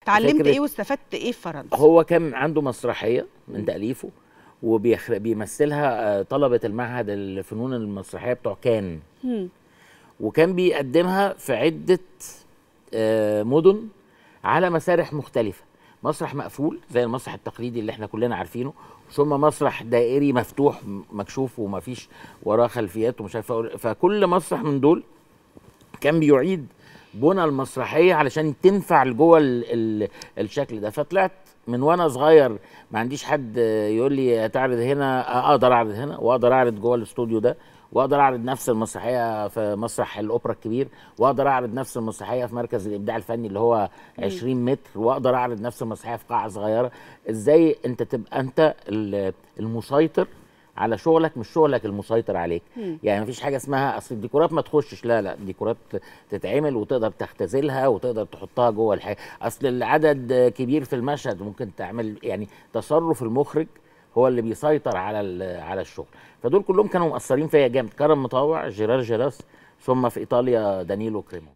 اتعلمت ايه واستفدت ايه في فرنسا؟ هو كان عنده مسرحيه من تاليفه وبيمثلها طلبه المعهد الفنون المسرحيه بتوع كان، وكان بيقدمها في عده مدن على مسارح مختلفه، مسرح مقفول زي المسرح التقليدي اللي احنا كلنا عارفينه، ثم مسرح دائري مفتوح مكشوف وما فيش وراه خلفيات ومش عارف، فكل مسرح من دول كان بيعيد بنى المسرحيه علشان تنفع لجوه الشكل ده. فطلعت من وانا صغير ما عنديش حد يقول لي تعرض هنا، اقدر اعرض هنا واقدر اعرض جوه الاستوديو ده، واقدر اعرض نفس المسرحيه في مسرح الاوبرا الكبير، واقدر اعرض نفس المسرحيه في مركز الابداع الفني اللي هو 20 متر، واقدر اعرض نفس المسرحيه في قاعه صغيره. ازاي انت تبقى انت المسيطر على شغلك مش شغلك المسيطر عليك؟ يعني مفيش حاجه اسمها اصل الديكورات ما تخشش، لا الديكورات تتعمل وتقدر تختزلها وتقدر تحطها جوه الحاجه، اصل العدد كبير في المشهد ممكن تعمل، يعني تصرف المخرج هو اللي بيسيطر على الشغل. فدول كلهم كانوا مؤثرين فيا جامد، كرم مطاوع، جيرار جيراس، ثم في ايطاليا دانيلو كريمو.